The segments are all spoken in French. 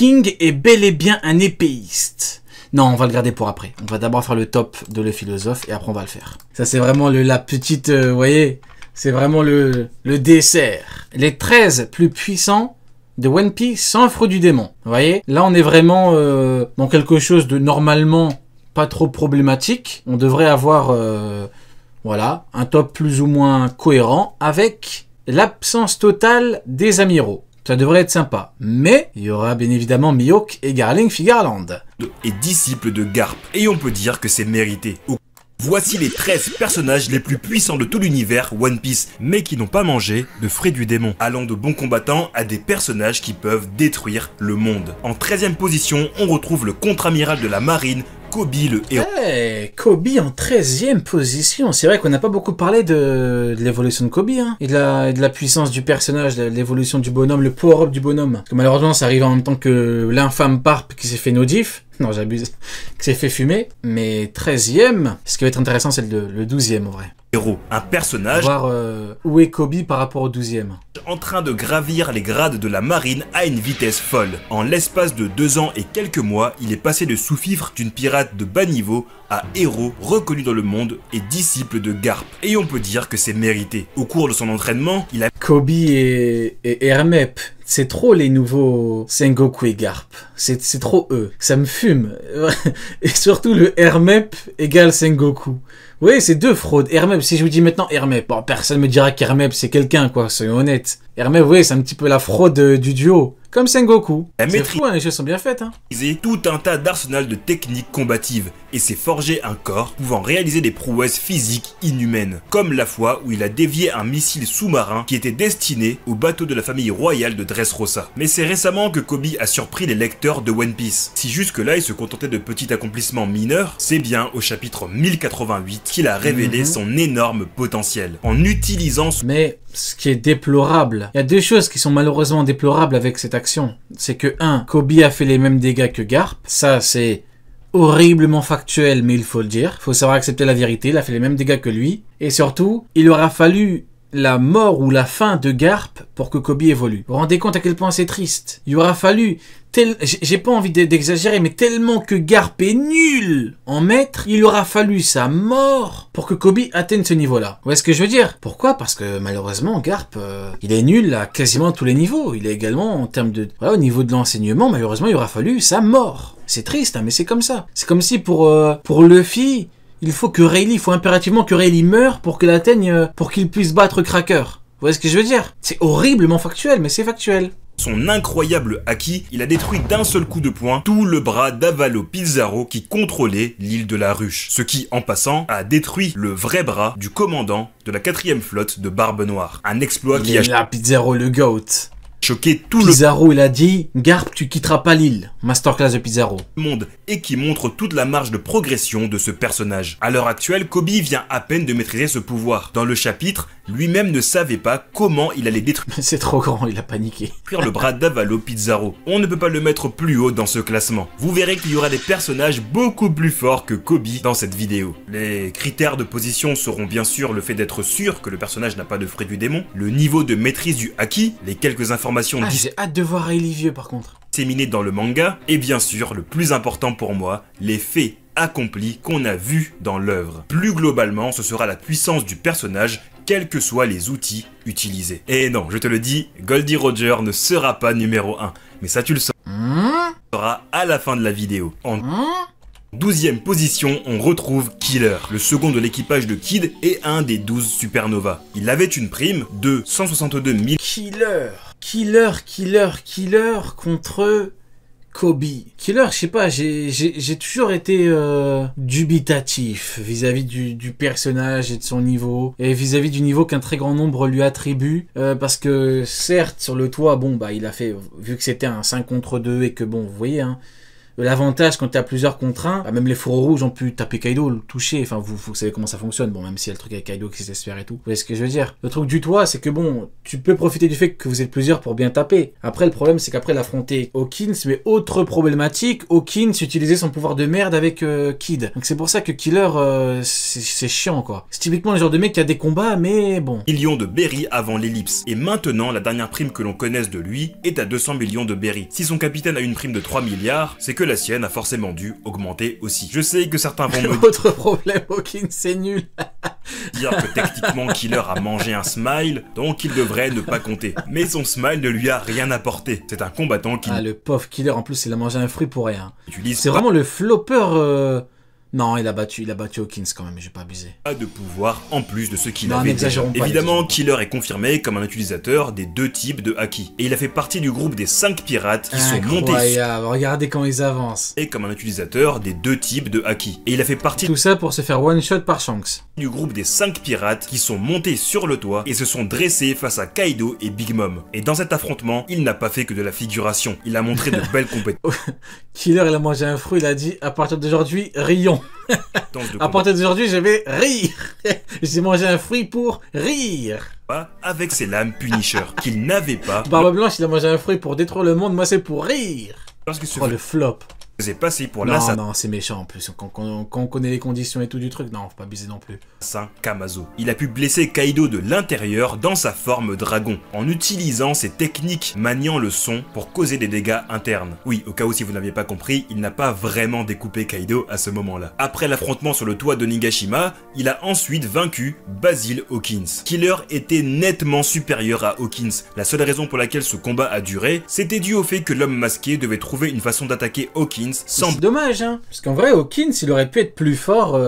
King est bel et bien un épéiste. Non, on va le garder pour après. On va d'abord faire le top de le philosophe et après on va le faire. Ça c'est vraiment la petite, vous voyez, c'est vraiment le dessert. Les 13 plus puissants de One Piece sans affreux du démon. Vous voyez, là on est vraiment dans quelque chose de normalement pas trop problématique. On devrait avoir voilà, un top plus ou moins cohérent avec l'absence totale des amiraux. Ça devrait être sympa. Mais il y aura bien évidemment Mihawk et Garling Figarland. Et disciple de Garp. Et on peut dire que c'est mérité. Voici les 13 personnages les plus puissants de tout l'univers One Piece, mais qui n'ont pas mangé de fruits du démon. Allant de bons combattants à des personnages qui peuvent détruire le monde. En 13e position, on retrouve le contre-amiral de la marine, Koby le héros. Hey, Koby en 13e position. C'est vrai qu'on n'a pas beaucoup parlé de l'évolution de Koby, hein, et de la puissance du personnage, de l'évolution du bonhomme, le power-up du bonhomme. Parce que malheureusement, ça arrive en même temps que l'infâme Barp qui s'est fait no-diff. Non, j'abuse. Qui s'est fait fumer. Mais 13e, ce qui va être intéressant, c'est le 12e en vrai. Héros, un personnage voir où est Koby par rapport au 12e. En train de gravir les grades de la marine à une vitesse folle. En l'espace de 2 ans et quelques mois, il est passé de sous-fifre d'une pirate de bas niveau à héros reconnu dans le monde et disciple de Garp. Et on peut dire que c'est mérité. Au cours de son entraînement, il a... Koby et Hermep, c'est trop les nouveaux Sengoku et Garp. C'est trop eux. Ça me fume. Et surtout le Hermep égale Sengoku. Oui, c'est deux fraudes. Hermep, si je vous dis maintenant Hermep, bon, personne me dira qu'Hermep c'est quelqu'un, quoi, soyons honnêtes. Hermep, oui, c'est un petit peu la fraude du duo. Comme Sengoku. C'est fou, hein, les choses sont bien faites, hein. Tout un tas d'arsenal de techniques combatives et s'est forgé un corps pouvant réaliser des prouesses physiques inhumaines. Comme la fois où il a dévié un missile sous-marin qui était destiné au bateau de la famille royale de Dressrosa. Mais c'est récemment que Koby a surpris les lecteurs de One Piece. Si jusque-là il se contentait de petits accomplissements mineurs, c'est bien au chapitre 1088 qu'il a révélé son énorme potentiel. En utilisant... Mais ce qui est déplorable, il y a deux choses qui sont malheureusement déplorables avec cette action. C'est que 1. Koby a fait les mêmes dégâts que Garp. Ça, c'est horriblement factuel, mais il faut le dire. Il faut savoir accepter la vérité. Il a fait les mêmes dégâts que lui. Et surtout, il aura fallu la mort ou la fin de Garp pour que Koby évolue. Vous vous rendez compte à quel point c'est triste. Il aura fallu... J'ai pas envie d'exagérer, mais tellement que Garp est nul en maître, il aura fallu sa mort pour que Koby atteigne ce niveau-là. Vous voyez ce que je veux dire? Pourquoi? Parce que malheureusement, Garp, il est nul à quasiment tous les niveaux. Il est également en termes de... Voilà, au niveau de l'enseignement, malheureusement, il aura fallu sa mort. C'est triste, hein, mais c'est comme ça. C'est comme si pour Luffy, il faut impérativement que Rayleigh meure pour qu'il atteigne, pour qu'il puisse battre Cracker. Vous voyez ce que je veux dire? C'est horriblement factuel, mais c'est factuel. Son incroyable haki, il a détruit d'un seul coup de poing tout le bras d'Avalo Pizarro qui contrôlait l'île de la Ruche. Ce qui, en passant, a détruit le vrai bras du commandant de la 4e flotte de Barbe Noire. Un exploit qui a... Là, Pizarro le GOAT. Choqué tout Pizarro, il a dit « Garp, tu quitteras pas l'île ». Masterclass de Pizarro. Le monde et qui montre toute la marge de progression de ce personnage. À l'heure actuelle, Koby vient à peine de maîtriser ce pouvoir. Dans le chapitre, lui-même ne savait pas comment il allait détruire c'est trop grand, il a paniqué. Le bras d'Avalo Pizarro. On ne peut pas le mettre plus haut dans ce classement. Vous verrez qu'il y aura des personnages beaucoup plus forts que Koby dans cette vidéo. Les critères de position seront bien sûr le fait d'être sûr que le personnage n'a pas de fruit du démon, le niveau de maîtrise du haki, les quelques informations j'ai hâte de voir Rayleigh vieux par contre. Disséminées dans le manga, et bien sûr, le plus important pour moi, les faits accomplis qu'on a vus dans l'œuvre. Plus globalement, ce sera la puissance du personnage, quels que soient les outils utilisés. Et non, je te le dis, Goldie Roger ne sera pas numéro 1, mais ça tu le sauras à la fin de la vidéo. En 12e position, on retrouve Killer, le second de l'équipage de Kid et un des 12 supernovas. Il avait une prime de 162 000... Killer contre Koby. Killer, je sais pas, j'ai toujours été dubitatif vis-à-vis du personnage et de son niveau, et vis-à-vis du niveau qu'un très grand nombre lui attribue, parce que certes, sur le toit, bon, bah, il a fait, vu que c'était un 5 contre 2 et que bon, vous voyez, hein, L'avantage quand t'as plusieurs contre un, bah, même les fourreaux rouges ont pu taper Kaido, le toucher, enfin vous savez comment ça fonctionne, bon même s'il y a le truc avec Kaido qui s'espère et tout. Vous voyez ce que je veux dire? Le truc du toit, c'est que bon, tu peux profiter du fait que vous êtes plusieurs pour bien taper. Après le problème c'est qu'après l'affronter Hawkins, mais autre problématique, Hawkins utilisait son pouvoir de merde avec Kid. Donc c'est pour ça que Killer, c'est chiant quoi. C'est typiquement le genre de mec qui a des combats, mais bon. Millions de berry avant l'ellipse. Et maintenant, la dernière prime que l'on connaisse de lui est à 200 millions de berry. Si son capitaine a une prime de 3 milliards, c'est que la sienne a forcément dû augmenter aussi. Je sais que certains vont me Autre problème, Hawkins, c'est nul. dire que techniquement Killer a mangé un smile, donc il devrait ne pas compter. Mais son smile ne lui a rien apporté. C'est un combattant qui Ah, le pauvre Killer, en plus, il a mangé un fruit pour rien. n'utilise C'est vraiment le flopper. Non, il a battu Hawkins quand même, j'ai pas abusé. pas de pouvoir en plus de ce qu'il Non, avait déjà. n'exagérons pas, Évidemment, n'exagérons pas. Killer est confirmé comme un utilisateur des deux types de haki. Et il a fait partie du groupe des 5 pirates qui sont montés Incroyable, regardez comment ils avancent. et comme un utilisateur des deux types de haki. Et il a fait partie Tout ça pour se faire one shot par Shanks. du groupe des 5 pirates qui sont montés sur le toit et se sont dressés face à Kaido et Big Mom. Et dans cet affrontement, il n'a pas fait que de la figuration. Il a montré de belles compétences Killer, il a mangé un fruit, il a dit à partir d'aujourd'hui, rions. de À combat partir d'aujourd'hui, je vais rire. J'ai mangé un fruit pour rire. avec ses lames Punisher qu'il n'avait pas Barbe Blanche, il a mangé un fruit pour détruire le monde, moi c'est pour rire. lorsqu'il se Oh le flop. faisait passer pour Non, l'assassin non, c'est méchant en plus. Quand on connaît les conditions et tout du truc, non, faut pas abuser non plus. Kamazo. Il a pu blesser Kaido de l'intérieur dans sa forme dragon, en utilisant ses techniques maniant le son pour causer des dégâts internes. Oui, au cas où si vous n'aviez pas compris, il n'a pas vraiment découpé Kaido à ce moment-là. Après l'affrontement sur le toit de Nigashima, il a ensuite vaincu Basil Hawkins. Killer était nettement supérieur à Hawkins. La seule raison pour laquelle ce combat a duré, c'était dû au fait que l'homme masqué devait trouver une façon d'attaquer Hawkins sans C'est dommage, hein. Parce qu'en vrai, Hawkins, il aurait pu être plus fort,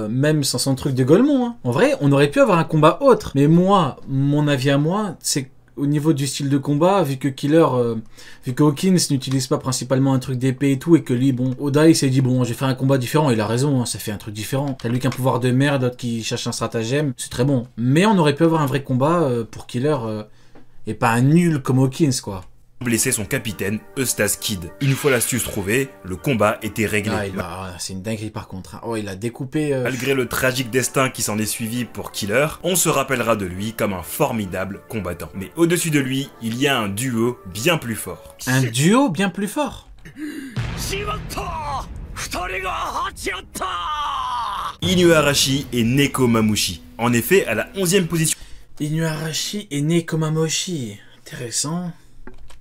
même sans son truc de Golemon. Hein. En vrai, on aurait pu avoir un combat autre. Mais moi, mon avis à moi, c'est au niveau du style de combat, vu que vu que Hawkins n'utilise pas principalement un truc d'épée et tout, et que lui, bon, Oda, il s'est dit, bon, j'ai fait un combat différent, il a raison, hein, ça fait un truc différent. T'as lui qu'un pouvoir de merde, d'autres qui cherchent un stratagème, c'est très bon. Mais on aurait pu avoir un vrai combat pour Killer, et pas un nul comme Hawkins, quoi. blesser son capitaine, Eustace Kid. Une fois l'astuce trouvée, le combat était réglé. C'est une dinguerie par contre. Hein. Oh, il a découpé... Malgré le tragique destin qui s'en est suivi pour Killer, on se rappellera de lui comme un formidable combattant. Mais au-dessus de lui, il y a un duo bien plus fort. Un duo bien plus fort. Inuarashi et Nekomamushi. En effet, à la 11e position Inuarashi et Nekomamushi. Intéressant.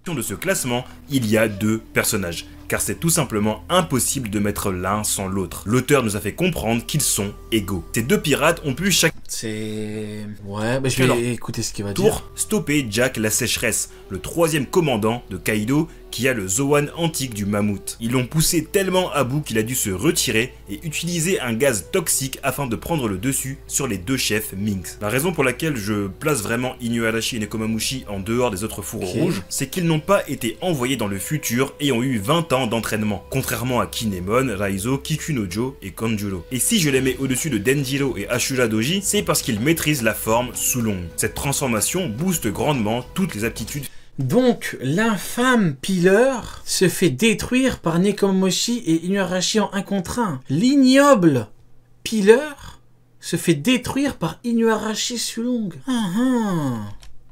de ce classement, il y a deux personnages. Car c'est tout simplement impossible de mettre l'un sans l'autre. L'auteur nous a fait comprendre qu'ils sont égaux. Ces deux pirates ont pu chaque C'est... Ouais, bah je vais Alors, écouter ce qu'il va dire. tour stopper Jack la sécheresse, le troisième commandant de Kaido qui a le Zoan antique du mammouth. Ils l'ont poussé tellement à bout qu'il a dû se retirer et utiliser un gaz toxique afin de prendre le dessus sur les deux chefs Minks. La raison pour laquelle je place vraiment Inuarashi et Nekomamushi en dehors des autres fourreaux rouges, c'est qu'ils n'ont pas été envoyés dans le futur et ont eu 20 ans d'entraînement, contrairement à Kinemon, Raizo, Kikunojo et Kanjuro. Et si je les mets au-dessus de Denjiro et Ashura Doji, c'est parce qu'ils maîtrisent la forme Sulong. Cette transformation booste grandement toutes les aptitudes. Donc, l'infâme Pileur se fait détruire par Nekomamushi et Inuarashi en 1 contre 1. L'ignoble Pileur se fait détruire par Inuarashi Sulong.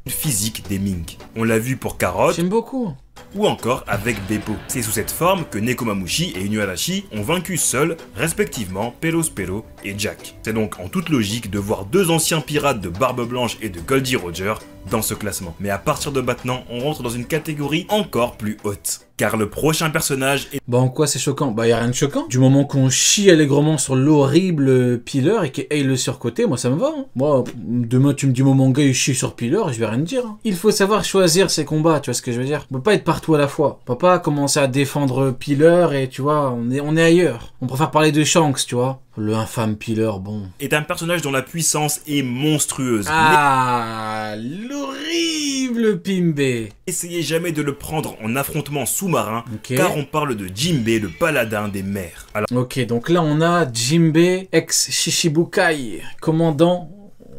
Physique des Mink. On l'a vu pour Carotte, J'aime beaucoup. ou encore avec Beppo. C'est sous cette forme que Nekomamushi et Inuarashi ont vaincu seuls, respectivement, Perospero et Jack. C'est donc en toute logique de voir deux anciens pirates de Barbe Blanche et de Goldie Roger dans ce classement. Mais à partir de maintenant, on rentre dans une catégorie encore plus haute. Car le prochain personnage est... Bah en quoi c'est choquant? Bah y a rien de choquant. Du moment qu'on chie allègrement sur l'horrible Pileur et qu'il aille le surcoté, moi ça me va. Hein. Moi, demain tu me dis mon manga il chie sur Pileur, je vais rien te dire. Hein. Il faut savoir choisir ses combats, tu vois ce que je veux dire. On peut pas être partout à la fois. On peut pas commencer à défendre Pileur et tu vois, on est ailleurs. On préfère parler de Shanks, tu vois. Le infâme Pileur, bon. est un personnage dont la puissance est monstrueuse. Ah, l'horrible Pimbe. N'essayez jamais de le prendre en affrontement sous-marin, Ok. car on parle de Jinbei, le paladin des mers. Alors, Ok, donc là on a Jinbei ex Shishibukai, commandant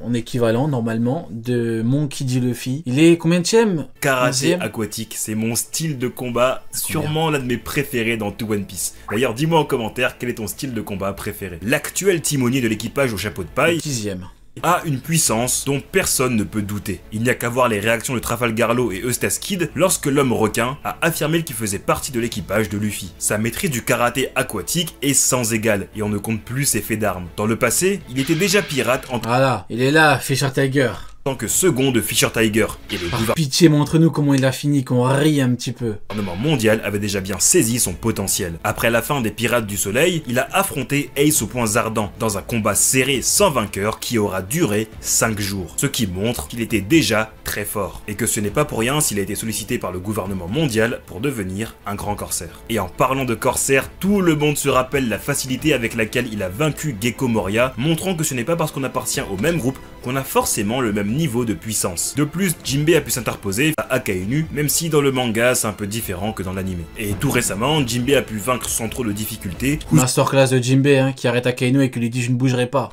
en équivalent normalement de Monkey D. Luffy. Il est combienième? Karaté 11e? aquatique, c'est mon style de combat, sûrement l'un de mes préférés dans tout One Piece. D'ailleurs, dis-moi en commentaire quel est ton style de combat préféré. L'actuel timonier de l'équipage au chapeau de paille 10e. a une puissance dont personne ne peut douter. Il n'y a qu'à voir les réactions de Trafalgar Law et Eustace Kid lorsque l'homme requin a affirmé qu'il faisait partie de l'équipage de Luffy. Sa maîtrise du karaté aquatique est sans égale et on ne compte plus ses faits d'armes. Dans le passé, il était déjà pirate en Voilà, il est là, Fisher Tiger. tant que second de Fisher Tiger et le Par pitié, montre-nous comment il a fini, qu'on rit un petit peu. gouvernement mondial avait déjà bien saisi son potentiel. Après la fin des Pirates du Soleil, il a affronté Ace aux poings ardents dans un combat serré sans vainqueur qui aura duré 5 jours. Ce qui montre qu'il était déjà très fort. Et que ce n'est pas pour rien s'il a été sollicité par le gouvernement mondial pour devenir un grand corsaire. Et en parlant de corsaire, tout le monde se rappelle la facilité avec laquelle il a vaincu Gecko Moria, montrant que ce n'est pas parce qu'on appartient au même groupe qu'on a forcément le même niveau de puissance. De plus, Jinbei a pu s'interposer à Akainu, même si dans le manga c'est un peu différent que dans l'anime. Et tout récemment, Jinbei a pu vaincre sans trop de difficultés Masterclass de Jinbei, hein, qui arrête Akainu et qui lui dit je ne bougerai pas.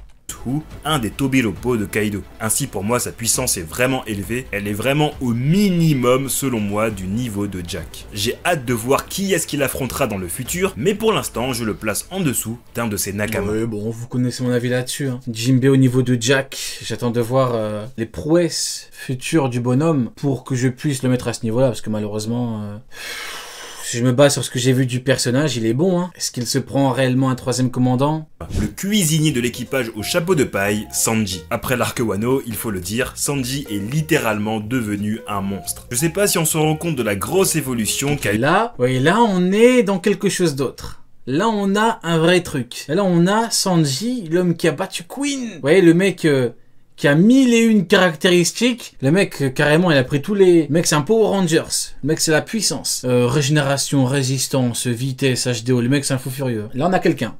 ou un des Tobiropo de Kaido. Ainsi pour moi sa puissance est vraiment élevée, elle est vraiment au minimum selon moi du niveau de Jack. J'ai hâte de voir qui est-ce qu'il affrontera dans le futur, mais pour l'instant je le place en dessous d'un de ses Nakama. Ouais, bon, vous connaissez mon avis là-dessus. Hein. Jinbei au niveau de Jack, j'attends de voir les prouesses futures du bonhomme pour que je puisse le mettre à ce niveau-là, parce que malheureusement... Si je me base sur ce que j'ai vu du personnage, il est bon, hein. Est-ce qu'il se prend réellement un troisième commandant? Le cuisinier de l'équipage au chapeau de paille, Sanji. Après l'arc Wano, il faut le dire, Sanji est littéralement devenu un monstre. Je sais pas si on se rend compte de la grosse évolution qu'a Et là, ouais, là on est dans quelque chose d'autre. Là on a un vrai truc. Et là on a Sanji, l'homme qui a battu Queen. Vous voyez, le mec... qui a 1001 caractéristiques. Le mec, carrément, il a pris tous les... Le mec, c'est un Power Rangers. Le mec, c'est la puissance. Régénération, résistance, vitesse, HDO. Le mec, c'est un fou furieux. Là, on a quelqu'un.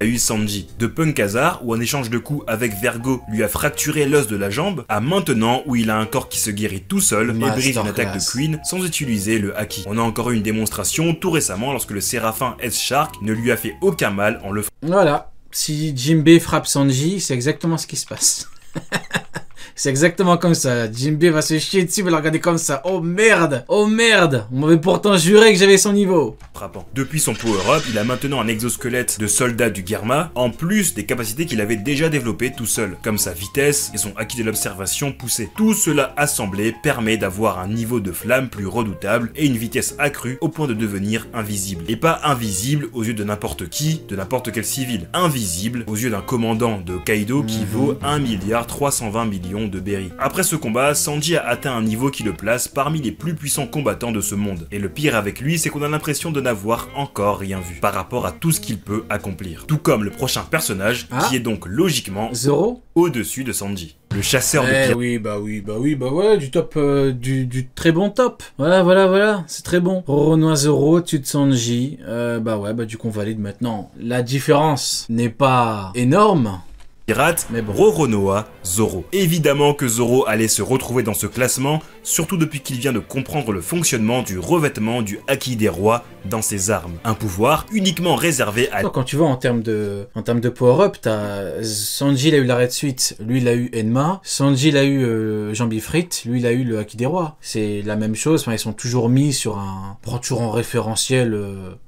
eu Sanji. De Punk Hazard, où en échange de coups avec Vergo lui a fracturé l'os de la jambe, à maintenant où il a un corps qui se guérit tout seul et brise une attaque de Queen sans utiliser le Haki. On a encore eu une démonstration tout récemment lorsque le Séraphin S-Shark ne lui a fait aucun mal en le... Voilà. Si Jinbei frappe Sanji, c'est exactement ce qui se passe. C'est exactement comme ça. Jinbei va se chier dessus, va le regarder comme ça. Oh merde! Oh merde! On m'avait pourtant juré que j'avais son niveau. Frappant. Depuis son power-up, il a maintenant un exosquelette de soldat du Germa, en plus des capacités qu'il avait déjà développées tout seul, comme sa vitesse et son acquis de l'observation poussé. Tout cela assemblé permet d'avoir un niveau de flamme plus redoutable et une vitesse accrue au point de devenir invisible. Et pas invisible aux yeux de n'importe qui, de n'importe quel civil. Invisible aux yeux d'un commandant de Kaido qui vaut 1,320 milliard de berry. Après ce combat, Sanji a atteint un niveau qui le place parmi les plus puissants combattants de ce monde. Et le pire avec lui, c'est qu'on a l'impression de n'avoir encore rien vu par rapport à tout ce qu'il peut accomplir. Tout comme le prochain personnage, qui est donc logiquement Zoro au-dessus de Sanji. Le chasseur de pirates. bah ouais, du top, du très bon top. Voilà, c'est très bon. Roronoa Zoro, au-dessus de Sanji. Du coup on valide maintenant. La différence n'est pas énorme. Mais bon. Roronoa Zoro. Évidemment que Zoro allait se retrouver dans ce classement, surtout depuis qu'il vient de comprendre le fonctionnement du revêtement du Haki des rois dans ses armes. Un pouvoir uniquement réservé à... Quand tu vois en termes de power-up, t'as Sanji il a eu l'arrêt de suite, lui il a eu Enma, Sanji il a eu Jean-Bifrit, lui il a eu le Haki des rois. C'est la même chose, ils sont toujours mis sur un... toujours en référentiel,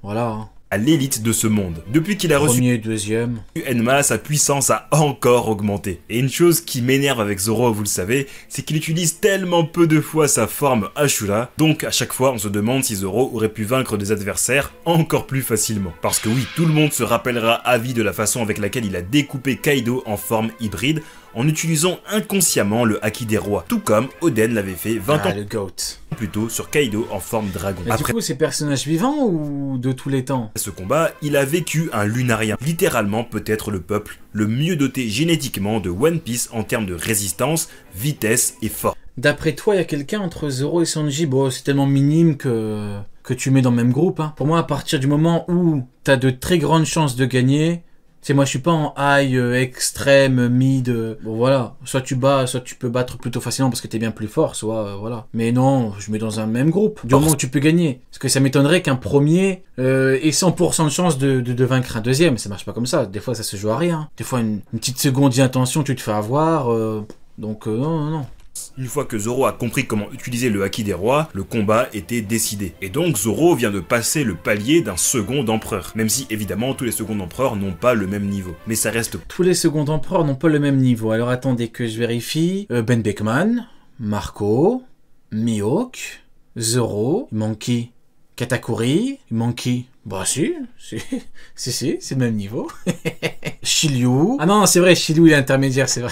voilà. Hein. À l'élite de ce monde. Depuis qu'il a reçu premier, deuxième, Enma, sa puissance a encore augmenté. Et une chose qui m'énerve avec Zoro, vous le savez, c'est qu'il utilise tellement peu de fois sa forme Ashura, donc à chaque fois on se demande si Zoro aurait pu vaincre des adversaires encore plus facilement. Parce que oui, tout le monde se rappellera à vie de la façon avec laquelle il a découpé Kaido en forme hybride, en utilisant inconsciemment le Haki des rois, tout comme Oden l'avait fait 20 ans le GOAT. Plus tôt sur Kaido en forme dragon. Mais du coup, c'est personnage vivant ou de tous les temps? Ce combat, il a vécu un lunarien, littéralement peut-être le peuple le mieux doté génétiquement de One Piece en termes de résistance, vitesse et force. D'après toi, il y a quelqu'un entre Zoro et Sanji? Bon, c'est tellement minime que tu mets dans le même groupe. Hein. Pour moi, à partir du moment où t'as de très grandes chances de gagner... C'est moi je suis pas en high, extrême, mid, bon voilà, soit tu peux battre plutôt facilement parce que t'es bien plus fort, soit voilà. Mais non, je mets dans un même groupe, du moment où tu peux gagner. Parce que ça m'étonnerait qu'un premier ait 100% de chance de vaincre un deuxième, ça marche pas comme ça, des fois ça se joue à rien. Des fois une petite seconde d'intention, tu te fais avoir, Donc non, non, non. Une fois que Zoro a compris comment utiliser le haki des rois, le combat était décidé. Et donc Zoro vient de passer le palier d'un second empereur. Même si évidemment tous les seconds empereurs n'ont pas le même niveau. Mais ça reste... Tous les seconds empereurs n'ont pas le même niveau. Alors attendez que je vérifie. Ben Beckman, Marco, Mihawk, Zoro, il manque qui? Katakuri, il manque qui? Bah si, c'est le même niveau. Shiryu. Ah non, c'est vrai, Shiryu il est intermédiaire, c'est vrai.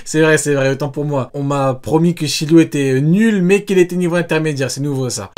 C'est vrai, autant pour moi. On m'a promis que Shiryu était nul, mais qu'il était niveau intermédiaire, c'est nouveau ça.